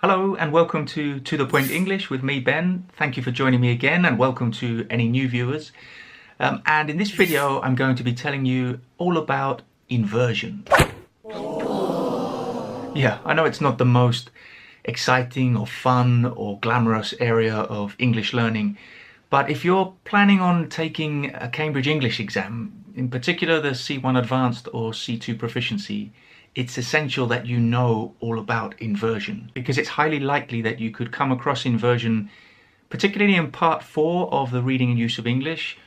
Hello and welcome to the Point English with me, Ben. Thank you for joining me again and welcome to any new viewers. And in this video, I'm going to be telling you all about inversion. Yeah, I know it's not the most exciting or fun or glamorous area of English learning, but if you're planning on taking a Cambridge English exam, in particular the C1 Advanced or C2 Proficiency, it's essential that you know all about inversion, because it's highly likely that you could come across inversion, particularly in part 4 of the reading and use of English,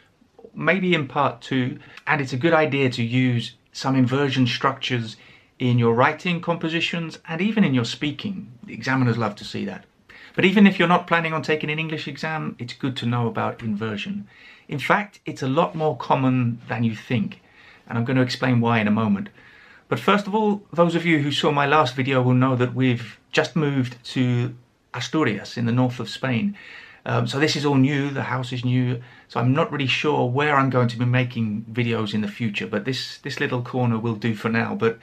maybe in part 2, and it's a good idea to use some inversion structures in your writing compositions and even in your speaking. The examiners love to see that. But even if you're not planning on taking an English exam, it's good to know about inversion. In fact, it's a lot more common than you think, and I'm going to explain why in a moment. But first of all, those of you who saw my last video will know that we've just moved to Asturias in the north of Spain. So this is all new, the house is new, so I'm not really sure where I'm going to be making videos in the future, but this little corner will do for now. But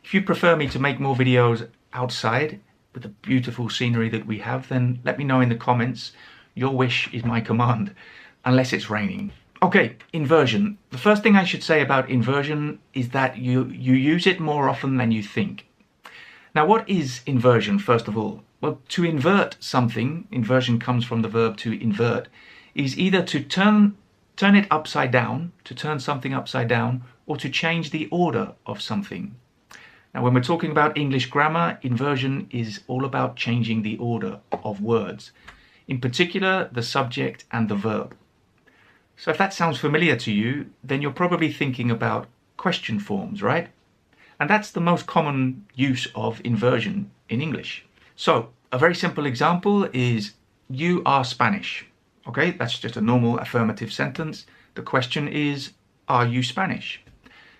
if you prefer me to make more videos outside with the beautiful scenery that we have, then let me know in the comments. Your wish is my command, unless it's raining. Okay, inversion. The first thing I should say about inversion is that you use it more often than you think. Now, what is inversion, first of all? Well, to invert something, inversion comes from the verb to invert, is either to turn it upside down, to turn something upside down, or to change the order of something. Now, when we're talking about English grammar, inversion is all about changing the order of words, in particular the subject and the verb. So if that sounds familiar to you, then you're probably thinking about question forms, right? And that's the most common use of inversion in English. So a very simple example is, you are Spanish. Okay, that's just a normal affirmative sentence. The question is, are you Spanish?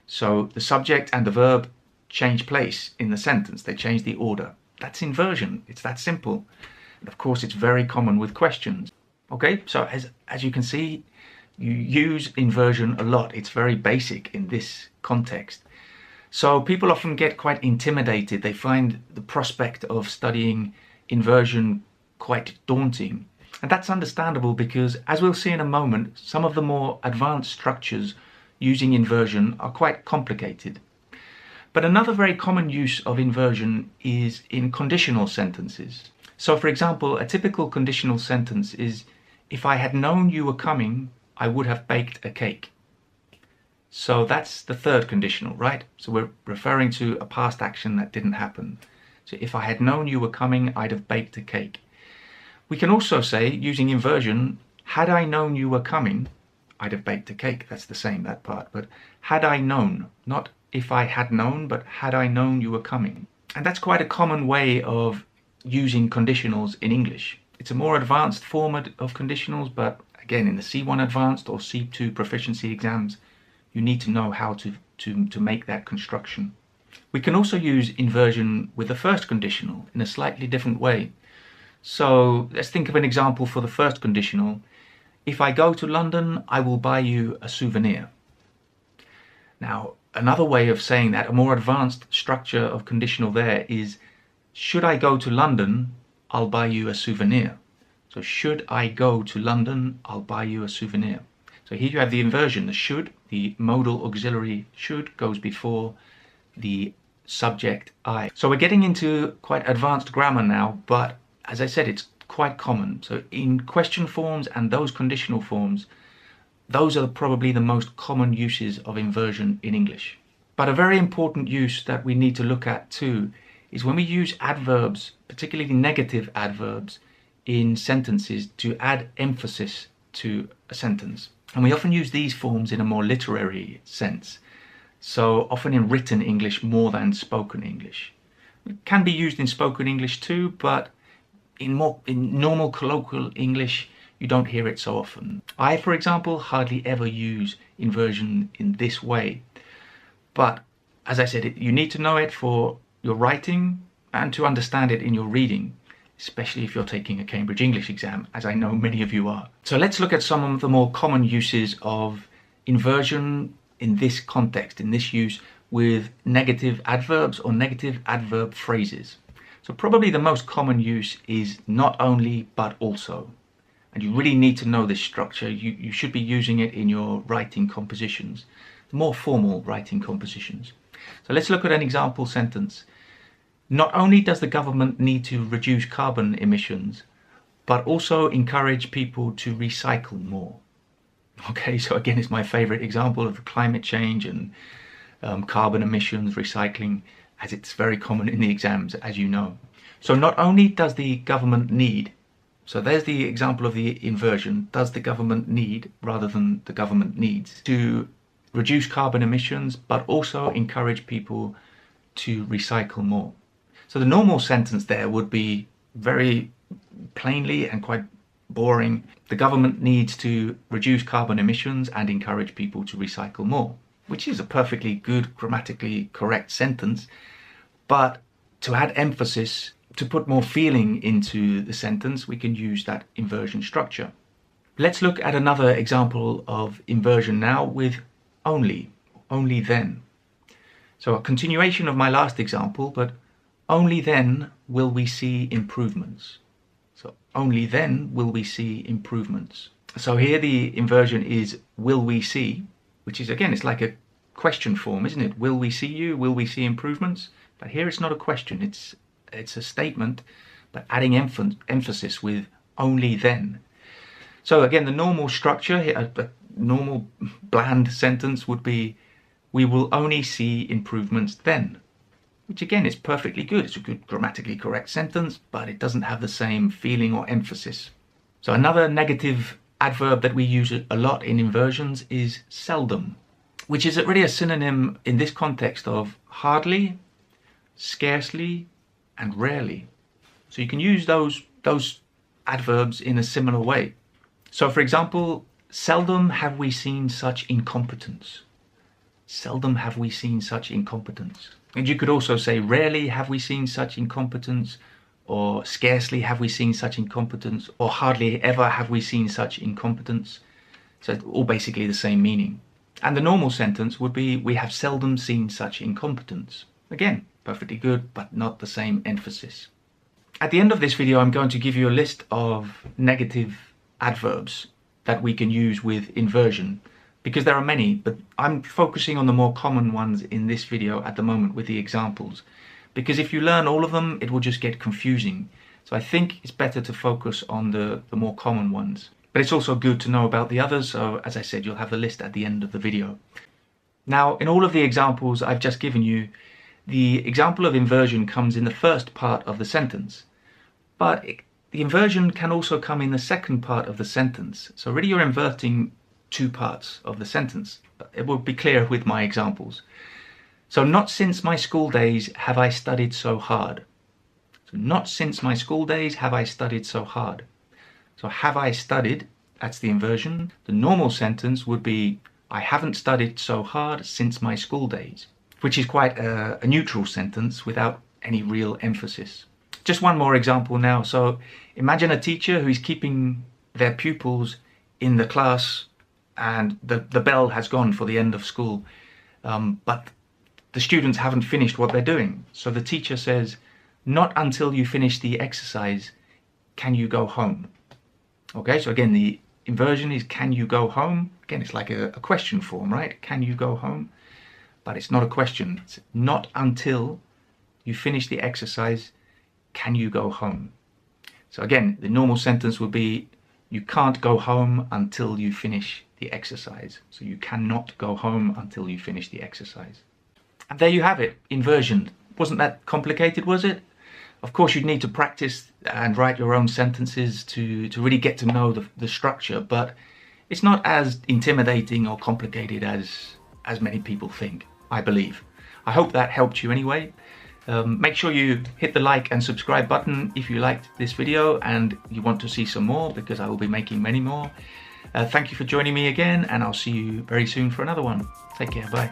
So the subject and the verb change place in the sentence. They change the order. That's inversion. It's that simple. And of course, it's very common with questions. Okay, so as you can see, you use inversion a lot. It's very basic in this context. So people often get quite intimidated. They find the prospect of studying inversion quite daunting. And that's understandable because, as we'll see in a moment, some of the more advanced structures using inversion are quite complicated. But another very common use of inversion is in conditional sentences. So for example, a typical conditional sentence is, if I had known you were coming, I would have baked a cake. So that's the third conditional, right? So we're referring to a past action that didn't happen. So if I had known you were coming, I'd have baked a cake. We can also say, using inversion, had I known you were coming, I'd have baked a cake. That's the same, that part. But had I known, not if I had known, but had I known you were coming. And that's quite a common way of using conditionals in English. It's a more advanced form of conditionals, but again, in the C1 Advanced or C2 Proficiency exams, you need to know how to make that construction. We can also use inversion with the first conditional in a slightly different way. So let's think of an example for the first conditional. If I go to London, I will buy you a souvenir. Now, another way of saying that, a more advanced structure of conditional there is, should I go to London, I'll buy you a souvenir. So should I go to London, I'll buy you a souvenir. So here you have the inversion. The should, the modal auxiliary should, goes before the subject I. So we're getting into quite advanced grammar now, but as I said, it's quite common. So in question forms and those conditional forms, those are probably the most common uses of inversion in English. But a very important use that we need to look at too is when we use adverbs, particularly negative adverbs, in sentences to add emphasis to a sentence. And we often use these forms in a more literary sense. So often in written English more than spoken English. It can be used in spoken English too, but in normal colloquial English, you don't hear it so often. I, for example, hardly ever use inversion in this way. But as I said, you need to know it for your writing and to understand it in your reading, especially if you're taking a Cambridge English exam, as I know many of you are. So let's look at some of the more common uses of inversion in this context, in this use with negative adverbs or negative adverb phrases. So probably the most common use is not only, but also. And you really need to know this structure. You should be using it in your writing compositions, the more formal writing compositions. So let's look at an example sentence. Not only does the government need to reduce carbon emissions, but also encourage people to recycle more. Okay, so again, it's my favorite example of climate change and carbon emissions, recycling, as it's very common in the exams, as you know. So not only does the government need, so there's the example of the inversion, does the government need, rather than the government needs, to reduce carbon emissions, but also encourage people to recycle more. So the normal sentence there would be very plainly and quite boring. The government needs to reduce carbon emissions and encourage people to recycle more, which is a perfectly good, grammatically correct sentence. But to add emphasis, to put more feeling into the sentence, we can use that inversion structure. Let's look at another example of inversion now with only then. So a continuation of my last example, but only then will we see improvements. So only then will we see improvements. So here the inversion is will we see, which is again, it's like a question form, isn't it? Will we see you? Will we see improvements? But here it's not a question, it's a statement, but adding emphasis with only then. So again, the normal structure here, a normal bland sentence would be, we will only see improvements then. Which again is perfectly good. It's a good grammatically correct sentence, but it doesn't have the same feeling or emphasis. So another negative adverb that we use a lot in inversions is seldom, which is really a synonym in this context of hardly, scarcely, and rarely. So you can use those adverbs in a similar way. So for example, seldom have we seen such incompetence. Seldom have we seen such incompetence. And you could also say, rarely have we seen such incompetence, or scarcely have we seen such incompetence, or hardly ever have we seen such incompetence. So it's all basically the same meaning. And the normal sentence would be, we have seldom seen such incompetence. Again, perfectly good, but not the same emphasis. At the end of this video, I'm going to give you a list of negative adverbs that we can use with inversion, because there are many, but I'm focusing on the more common ones in this video at the moment with the examples, because if you learn all of them, it will just get confusing. So I think it's better to focus on the more common ones. But it's also good to know about the others, so as I said, you'll have the list at the end of the video. Now, in all of the examples I've just given you, the example of inversion comes in the first part of the sentence, but the inversion can also come in the second part of the sentence. So really you're inverting two parts of the sentence. It will be clear with my examples. So not since my school days have I studied so hard. So not since my school days have I studied so hard. So have I studied, that's the inversion. The normal sentence would be, I haven't studied so hard since my school days, which is quite a neutral sentence without any real emphasis. Just one more example now. So imagine a teacher who is keeping their pupils in the class and the bell has gone for the end of school, but the students haven't finished what they're doing. So the teacher says, not until you finish the exercise can you go home. Okay, so again, the inversion is can you go home? Again, it's like a question form, right? Can you go home? But it's not a question. It's not until you finish the exercise can you go home. So again, the normal sentence would be, you can't go home until you finish the exercise. So you cannot go home until you finish the exercise. And there you have it, inversion. Wasn't that complicated, was it? Of course, you'd need to practice and write your own sentences to really get to know the structure, but it's not as intimidating or complicated as many people think, I believe. I hope that helped you anyway. Make sure you hit the like and subscribe button if you liked this video and you want to see some more, because I will be making many more. Thank you for joining me again, and I'll see you very soon for another one. Take care, bye.